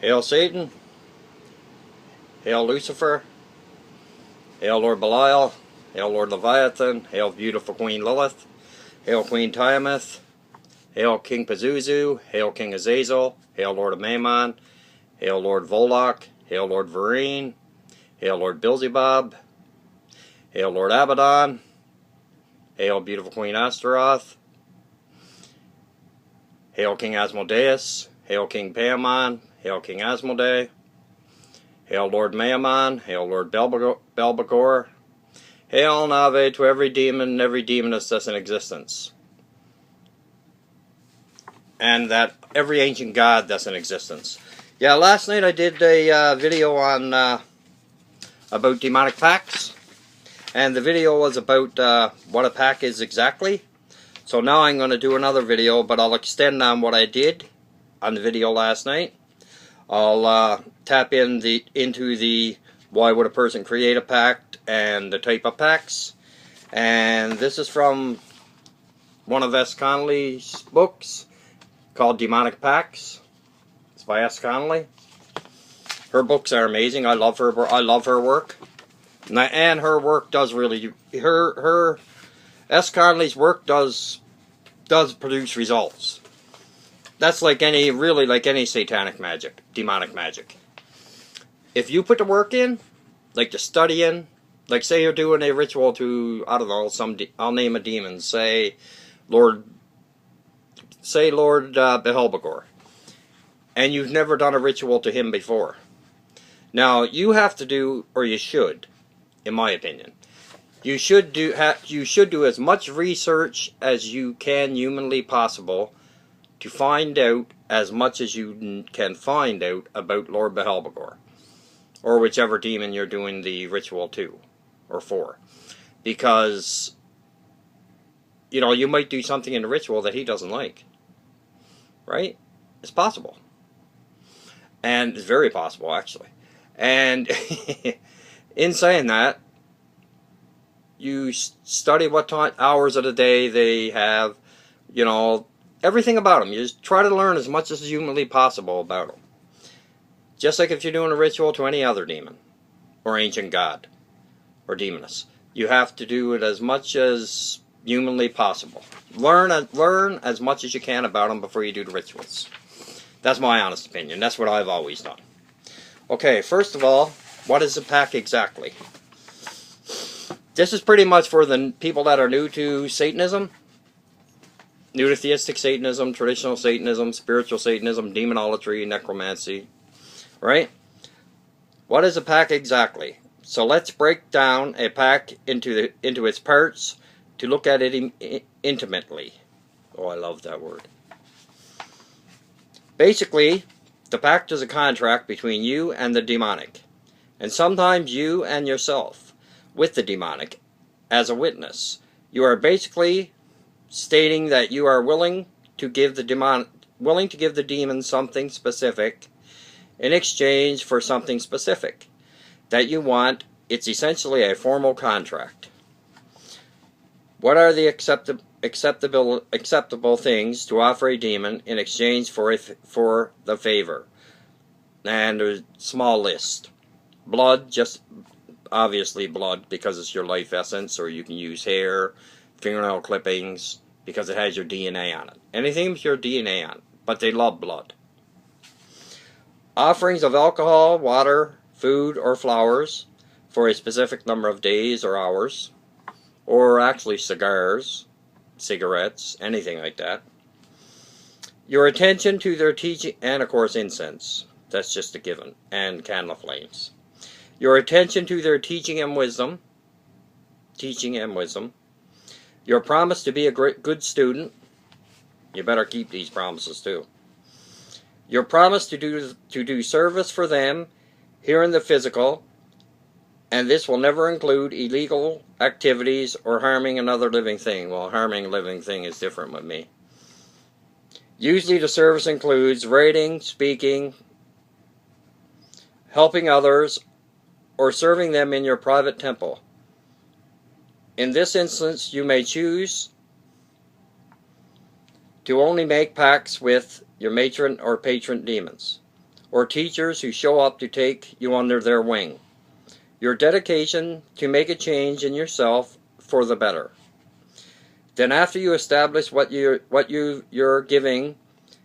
Hail Satan, hail Lucifer, hail Lord Belial, hail Lord Leviathan, hail beautiful Queen Lilith, hail Queen Tiamat, hail King Pazuzu, hail King Azazel, hail Lord of Mammon, hail Lord Volok, hail Lord Varine, hail Lord Beelzebub, hail Lord Abaddon, hail beautiful Queen Astaroth, hail King Asmodeus, hail King Paimon, hail King Asmodee, hail Lord Mammon, hail Lord Belbagor, hail Nave to every demon and every demoness that's in existence, and that every ancient god that's in existence. Yeah, last night I did a video on about demonic pacts, and the video was about what a pact is exactly. So now I'm going to do another video, but I'll extend on what I did on the video last night. I'll tap into the why would a person create a pact and the type of pacts. And this is from one of S. Connolly's books called Demonic Pacts. It's by S. Connolly. Her books are amazing. I love her work. And her work does really, her S. Connolly's work does produce results. That's like any satanic magic, demonic magic. If you put the work in, like the studying, like say you're doing a ritual to, I don't know, I'll name a demon, say Lord Behelbagor, and you've never done a ritual to him before. Now you have to do, or you should, in my opinion, you should do as much research as you can humanly possible to find out as much as you can find out about Lord Behelbagor, or whichever demon you're doing the ritual to or for, because you know you might do something in the ritual that he doesn't like, right? It's possible, and it's very possible actually. And in saying that, you study what hours of the day they have, you know, everything about them. You just try to learn as much as humanly possible about them. Just like if you're doing a ritual to any other demon, or ancient god, or demoness. You have to do it as much as humanly possible. Learn as much as you can about them before you do the rituals. That's my honest opinion. That's what I've always done. Okay, first of all, what is a pact exactly? This is pretty much for the people that are new to Satanism, new to Theistic Satanism, traditional Satanism, spiritual Satanism, demonolatry, necromancy, right? What is a pact exactly? So let's break down a pact into its parts to look at it intimately. Oh, I love that word. Basically, the pact is a contract between you and the demonic, and sometimes you and yourself, with the demonic as a witness. You are basically stating that you are willing to give the demon something specific in exchange for something specific that you want. It's essentially a formal contract. What are the acceptable things to offer a demon in exchange for the favor? And there's a small list. Blood, just obviously blood because it's your life essence, or you can use hair, fingernail clippings, because it has your DNA on it. Anything with your DNA on it, but they love blood. Offerings of alcohol, water, food, or flowers for a specific number of days or hours, or actually cigars, cigarettes, anything like that. Your attention to their teaching, and of course incense, that's just a given, and candle flames. Your attention to their teaching and wisdom, your promise to be a good student. You better keep these promises too. Your promise to do service for them here in the physical, and this will never include illegal activities or harming another living thing. Well, harming a living thing is different with me. Usually the service includes writing, speaking, helping others, or serving them in your private temple. In this instance, you may choose to only make pacts with your matron or patron demons, or teachers who show up to take you under their wing. Your dedication to make a change in yourself for the better. Then after you establish what you're giving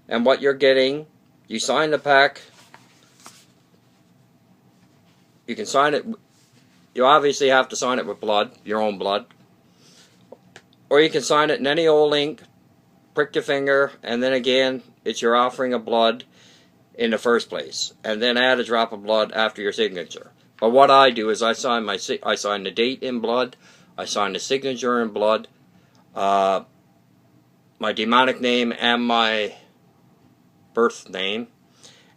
and what you're getting, you sign the pact. You can sign it. You obviously have to sign it with blood, your own blood. Or you can sign it in any old ink, prick your finger, and then again, it's your offering of blood in the first place. And then add a drop of blood after your signature. But what I do is I sign the date in blood, I sign the signature in blood, my demonic name and my birth name,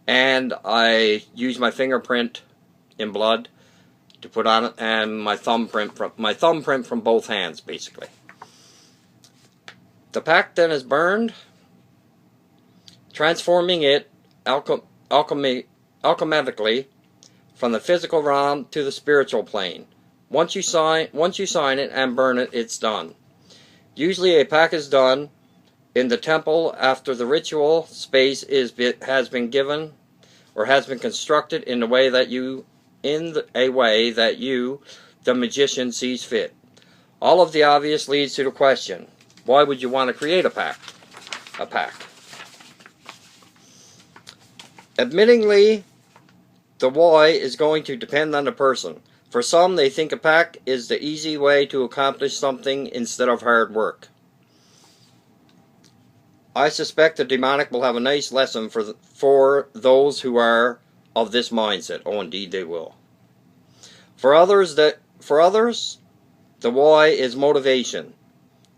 and I use my fingerprint in blood to put on it, and my thumbprint from both hands, basically. The pact then is burned, transforming it alchematically from the physical realm to the spiritual plane. Once you sign it and burn it, it's done. Usually a pact is done in the temple after the ritual space has been given or has been constructed in a way that you, the magician, sees fit. All of the obvious leads to the question, why would you want to create a pact? Admittingly, the why is going to depend on the person. For some, they think a pact is the easy way to accomplish something instead of hard work. I suspect the demonic will have a nice lesson for those who are of this mindset. Oh, indeed they will. For others, the why is motivation.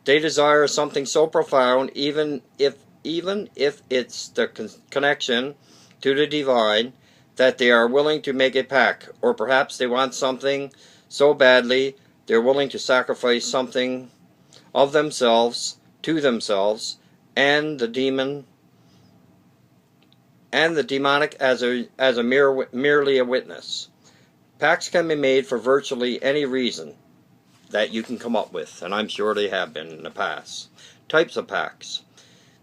They desire something so profound, even if it's the connection to the divine, that they are willing to make a pact, or perhaps they want something so badly they're willing to sacrifice something of themselves to themselves and the demonic as merely a witness. Pacts can be made for virtually any reason that you can come up with, and I'm sure they have been in the past. Types of pacts.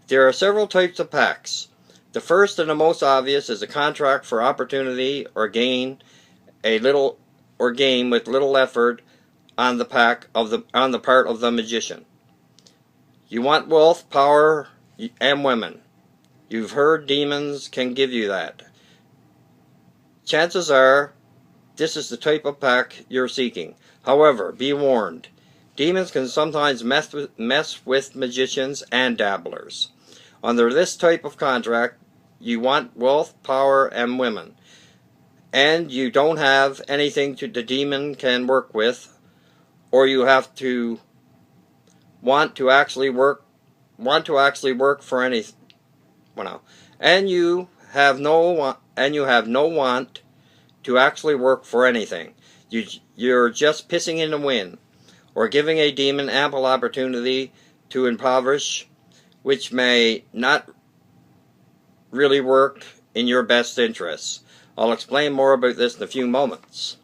There are several types of pacts. The first and the most obvious is a contract for opportunity or gain, with little effort on the part of the magician. You want wealth, power, and women. You've heard demons can give you that. Chances are this is the type of pact you're seeking. However, be warned. Demons can sometimes mess with magicians and dabblers. Under this type of contract, you want wealth, power, and women, and you don't have anything the demon can work with, or you have to want to actually work for anything. And you have no want to actually work for anything. You're just pissing in the wind, or giving a demon ample opportunity to impoverish, which may not really work in your best interests. I'll explain more about this in a few moments.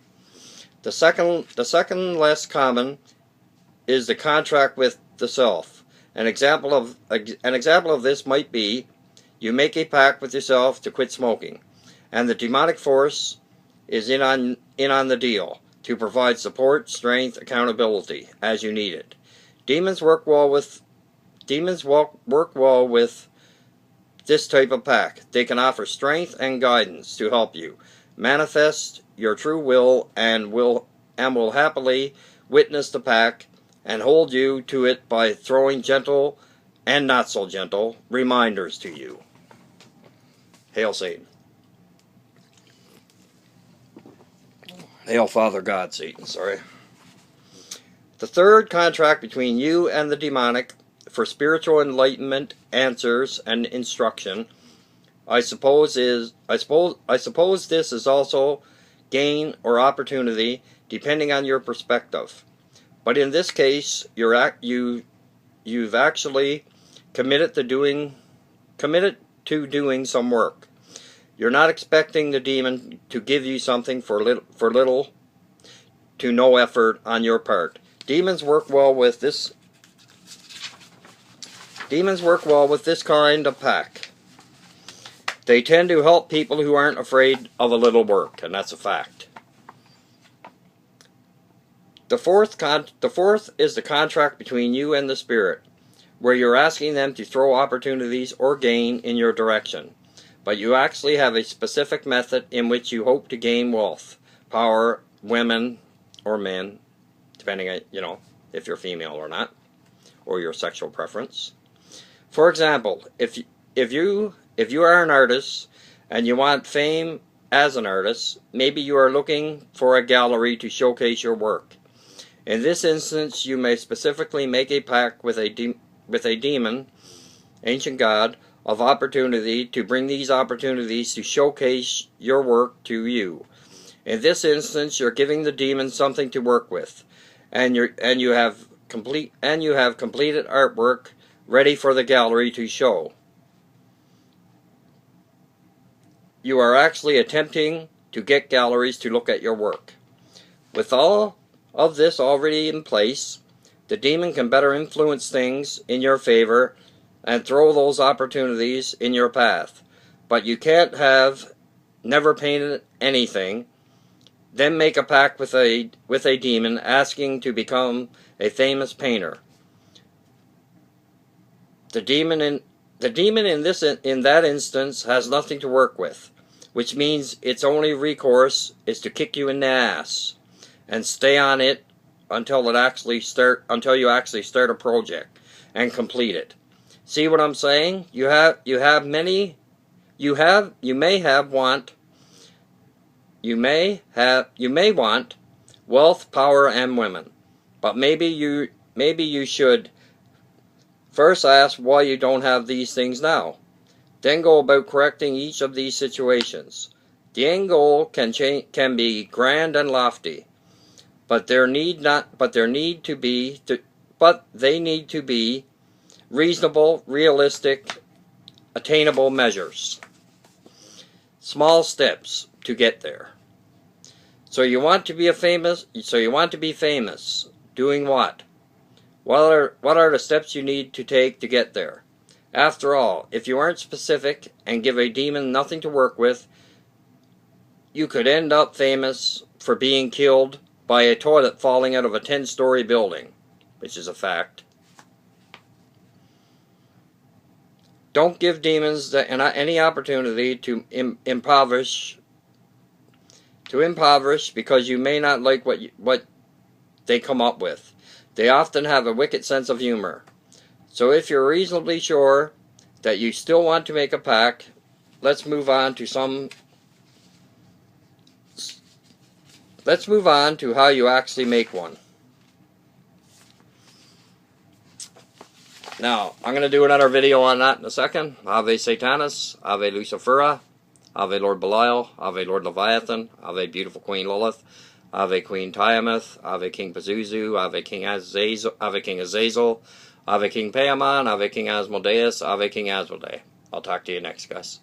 The second less common is the contract with the self. An example of this might be you make a pact with yourself to quit smoking, and the demonic force is in on the deal to provide support, strength, accountability as you need it. Demons work well with this type of pact. They can offer strength and guidance to help you manifest your true will and will happily witness the pact and hold you to it by throwing gentle and not so gentle reminders to you. Hail Satan. Hail Father God, Satan, sorry. The third contract between you and the demonic for spiritual enlightenment, answers, and instruction, I suppose this is also gain or opportunity, depending on your perspective. But in this case, you've actually committed to doing some work. You're not expecting the demon to give you something for little to no effort on your part. Demons work well with this kind of pact. They tend to help people who aren't afraid of a little work, and that's a fact. The fourth is the contract between you and the Spirit, where you're asking them to throw opportunities or gain in your direction. But you actually have a specific method in which you hope to gain wealth, power, women, or men, depending on, if you're female or not, or your sexual preference. For example, if you are an artist and you want fame as an artist, maybe you are looking for a gallery to showcase your work. In this instance, you may specifically make a pact with a demon, ancient god, of opportunity to bring these opportunities to showcase your work to you. In this instance, you're giving the demon something to work with, and you have completed artwork ready for the gallery to show. You are actually attempting to get galleries to look at your work. With all of this already in place, the demon can better influence things in your favor and throw those opportunities in your path. But you can't have never painted anything, then make a pact with a demon asking to become a famous painter. The demon in that instance has nothing to work with, which means its only recourse is to kick you in the ass and stay on it until you actually start a project and complete it. See what I'm saying? You may want wealth, power, and women, but maybe you should first ask why you don't have these things now. Then go about correcting each of these situations. The end goal can be grand and lofty, but they need to be reasonable, realistic, attainable measures. Small steps to get there. So you want to be famous. Doing what? What are the steps you need to take to get there? After all, if you aren't specific and give a demon nothing to work with, you could end up famous for being killed by a toilet falling out of a 10-story building, which is a fact. Don't give demons any opportunity to impoverish because you may not like what they come up with. They often have a wicked sense of humor. So if you're reasonably sure that you still want to make a pact, let's move on to how you actually make one. Now, I'm going to do another video on that in a second. Ave Satanis, Ave Lucifera, Ave Lord Belial, Ave Lord Leviathan, Ave Beautiful Queen Lilith, Ave Queen Tiamat, Ave King Pazuzu, Ave King Azazel, Ave King Azazel, Ave King Paimon, Ave King Asmodeus, Ave King Asmodee. I'll talk to you next, guys.